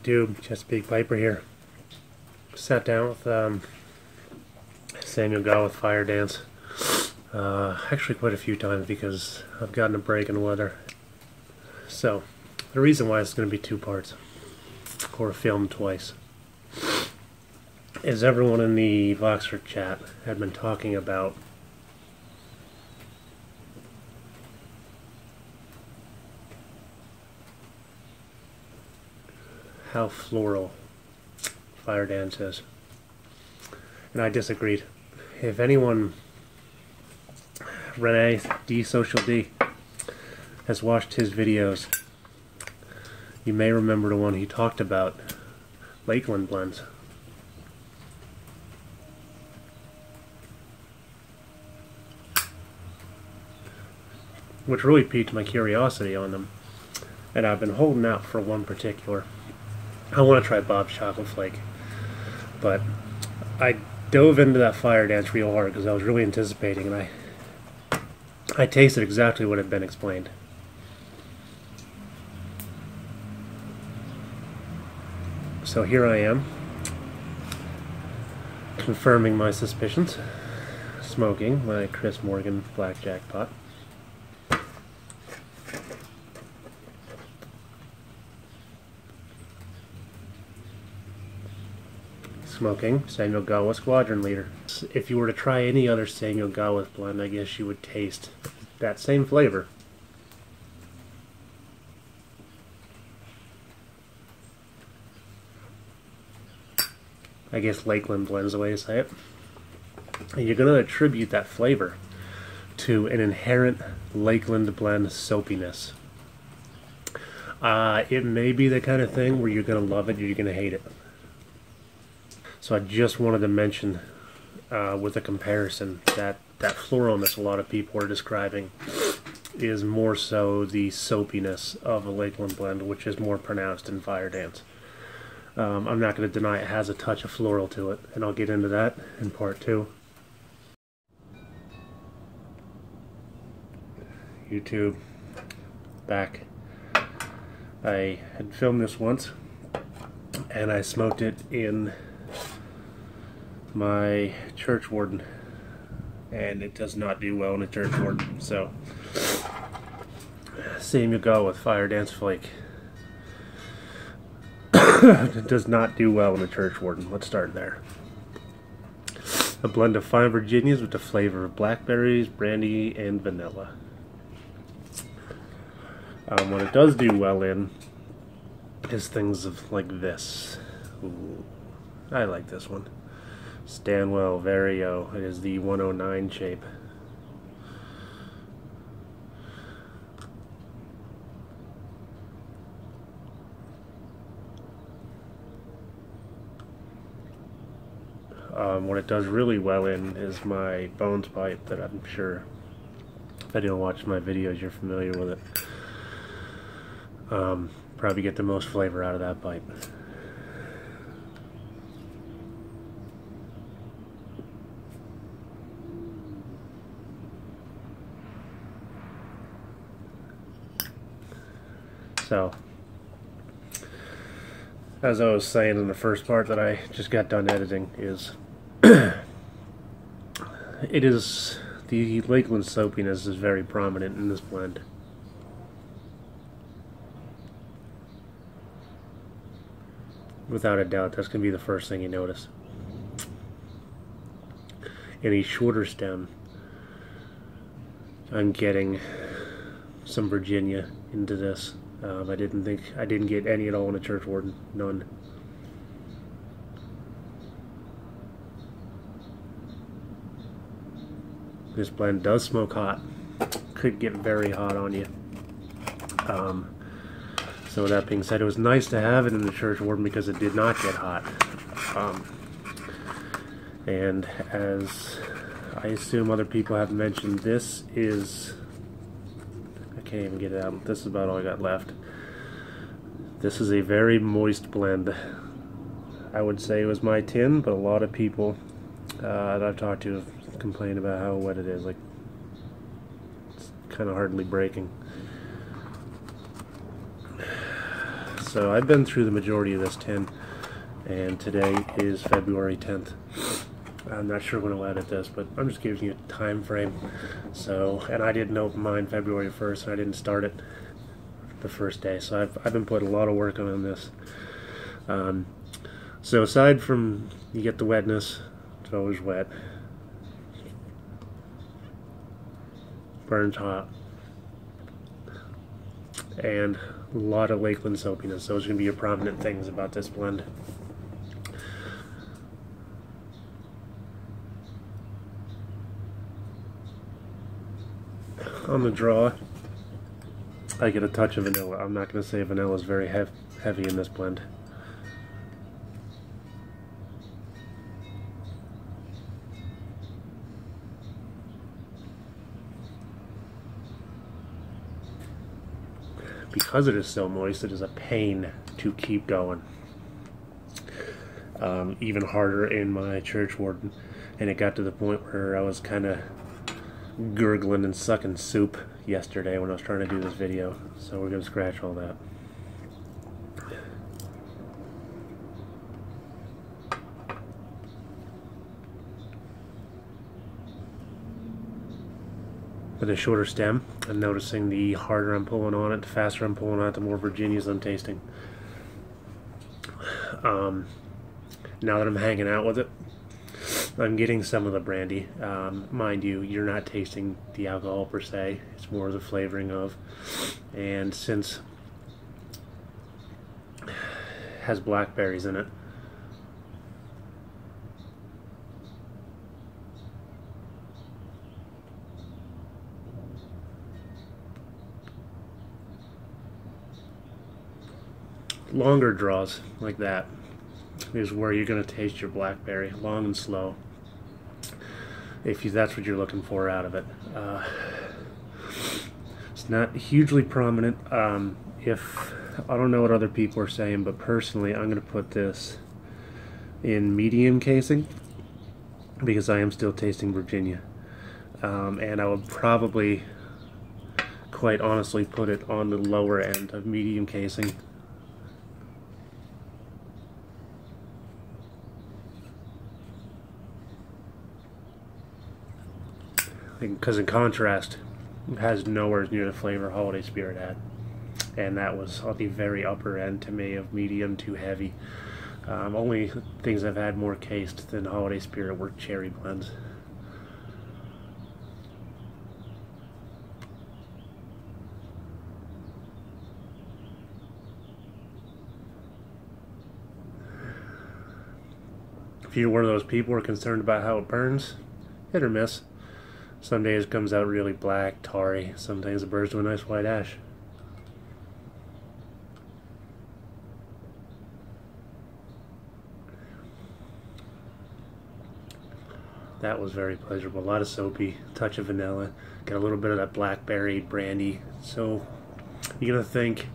YouTube, Chesapeake Piper here. Sat down with Samuel Gawith Firedance. Actually quite a few times because I've gotten a break in the weather. So, the reason why it's going to be two parts, or filmed twice, is everyone in the Voxer chat had been talking about how floral Firedance is. And I disagreed. If anyone, Renee D Social D, has watched his videos, you may remember the one he talked about Lakeland blends. Which really piqued my curiosity on them. And I've been holding out for one particular. I want to try Bob's Chocolate Flake. But I dove into that Firedance real hard because I was really anticipating, and I tasted exactly what had been explained. So here I am, confirming my suspicions, smoking my Chris Morgan Blackjack pot. Smoking Samuel Gawith Squadron Leader. If you were to try any other Samuel Gawith blend, I guess you would taste that same flavor. I guess Lakeland blend is the way to say it. And you're going to attribute that flavor to an inherent Lakeland blend soapiness. It may be the kind of thing where you're going to love it or you're going to hate it. So I just wanted to mention with a comparison that floralness a lot of people are describing is more so the soapiness of a Lakeland blend, which is more pronounced in Firedance. I'm not going to deny it has a touch of floral to it, and I'll get into that in part 2. YouTube, back. I had filmed this once, and I smoked it in my church warden, and it does not do well in a church warden. So, Samuel Gawith Firedance Flake. It does not do well in a church warden. Let's start there. A blend of fine Virginias with the flavor of blackberries, brandy, and vanilla. What it does do well in is things of like this. Ooh, I like this one. Stanwell Vario. It is the 109 shape. What it does really well in is my Bones pipe that I'm sure if anyone watches my videos you're familiar with it. Probably get the most flavor out of that pipe. So, as I was saying in the first part that I just got done editing, is it is the Lakeland soapiness is very prominent in this blend. Without a doubt, that's going to be the first thing you notice. In a shorter stem, I'm getting some Virginia into this. I didn't get any at all in a church warden, none. This blend does smoke hot, could get very hot on you. So with that being said, it was nice to have it in the church warden because it did not get hot. And as I assume other people have mentioned, this is, I can't even get it out. This is about all I got left. This is a very moist blend. I would say it was my tin, but a lot of people that I've talked to have complained about how wet it is. Like, it's kind of hardly breaking. So I've been through the majority of this tin, and today is February 10th. I'm not sure when I'll edit this, but I'm just giving you a time frame. So, and I didn't open mine February 1st, and I didn't start it the first day. So I've been putting a lot of work on this. So aside from you get the wetness, it's always wet. Burns hot. And a lot of Lakeland soapiness. Those are going to be your prominent things about this blend. On the draw, I get a touch of vanilla. I'm not going to say vanilla is very heavy in this blend. Because it is so moist, it is a pain to keep going. Even harder in my church warden, and it got to the point where I was kind of gurgling and sucking soup yesterday when I was trying to do this video. So we're going to scratch all that. With a shorter stem, I'm noticing the harder I'm pulling on it, the faster I'm pulling on it, the more Virginias I'm tasting. Now that I'm hanging out with it, I'm getting some of the brandy. Mind you, you're not tasting the alcohol per se, it's more the flavoring of. And since it has blackberries in it, longer draws like that is where you're going to taste your blackberry, long and slow, if that's what you're looking for out of it. It's not hugely prominent. If I don't know what other people are saying, but personally I'm going to put this in medium casing because I am still tasting Virginia, and I would probably quite honestly put it on the lower end of medium casing. Because in contrast, it has nowhere near the flavor Holiday Spirit had, and that was on the very upper end to me of medium to heavy. Only things I've had more cased than Holiday Spirit were cherry blends. If you're one of those people who are concerned about how it burns, hit or miss. Some days it comes out really black, tarry. Sometimes it burns to a nice white ash. That was very pleasurable. A lot of soapy, touch of vanilla, got a little bit of that blackberry brandy. So you're gonna think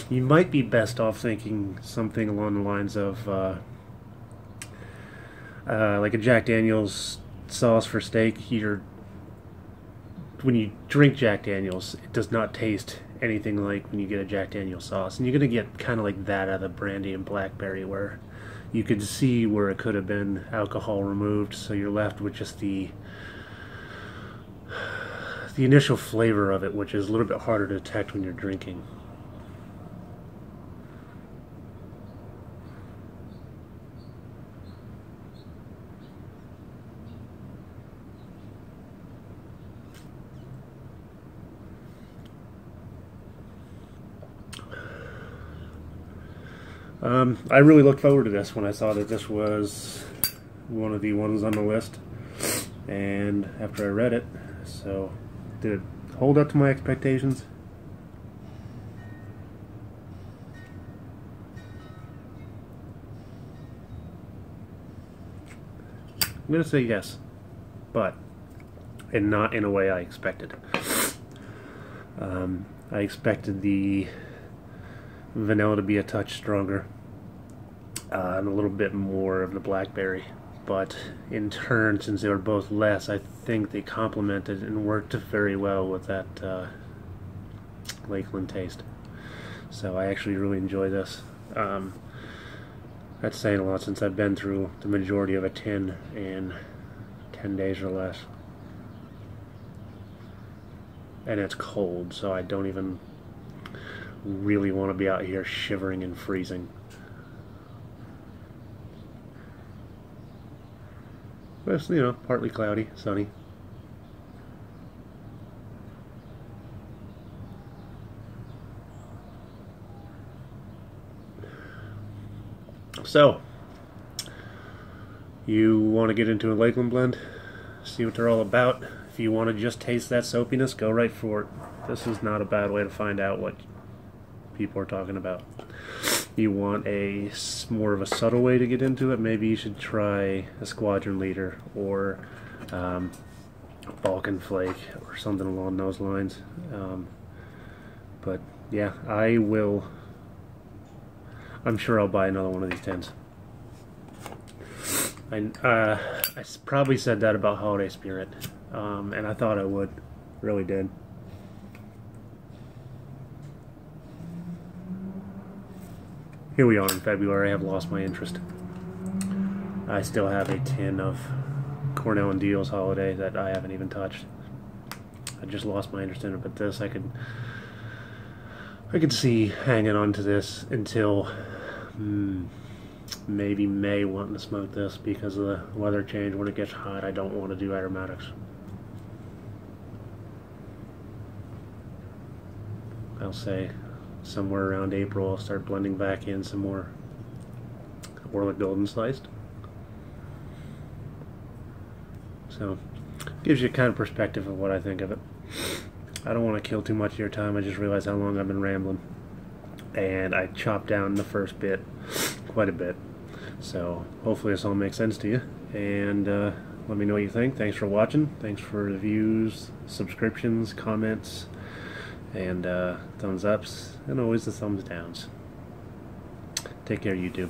you might be best off thinking something along the lines of like a Jack Daniel's sauce for steak. When you drink Jack Daniels, it does not taste anything like when you get a Jack Daniel's sauce. And you're going to get kind of like that out of the brandy and blackberry, where you could see where it could have been alcohol removed, so you're left with just the initial flavor of it, which is a little bit harder to detect when you're drinking. I really looked forward to this when I saw that this was one of the ones on the list, and after I read it, so did it hold up to my expectations? I'm going to say yes, but not in a way I expected. I expected the vanilla to be a touch stronger, and a little bit more of the blackberry, but in turn, since they were both less, I think they complemented and worked very well with that Lakeland taste. So I actually really enjoy this. That's saying a lot since I've been through the majority of a tin in 10 days or less. And it's cold, so I don't even really want to be out here shivering and freezing. But it's, you know, partly cloudy, sunny. So, you want to get into a Lakeland blend, see what they're all about. If you want to just taste that soapiness, go right for it. This is not a bad way to find out what people are talking about. You want a more of a subtle way to get into it, maybe you should try a Squadron Leader or Balkan Flake or something along those lines. But yeah, I'm sure I'll buy another one of these tins. I probably said that about Holiday Spirit, and I thought I would. Really did. Here we are in February. I have lost my interest. I still have a tin of Cornell and Deal's Holiday that I haven't even touched. I just lost my interest in it, but this I could see hanging on to this until maybe May, wanting to smoke this because of the weather change. When it gets hot, I don't want to do aromatics. I'll say somewhere around April I'll start blending back in some more Orla Golden Sliced. So gives you a kind of perspective of what I think of it. I don't want to kill too much of your time. I just realized how long I've been rambling, and I chopped down the first bit quite a bit. So hopefully this all makes sense to you, and let me know what you think. Thanks for watching. Thanks for the views, subscriptions, comments, and thumbs ups, and always the thumbs downs. Take care, YouTube.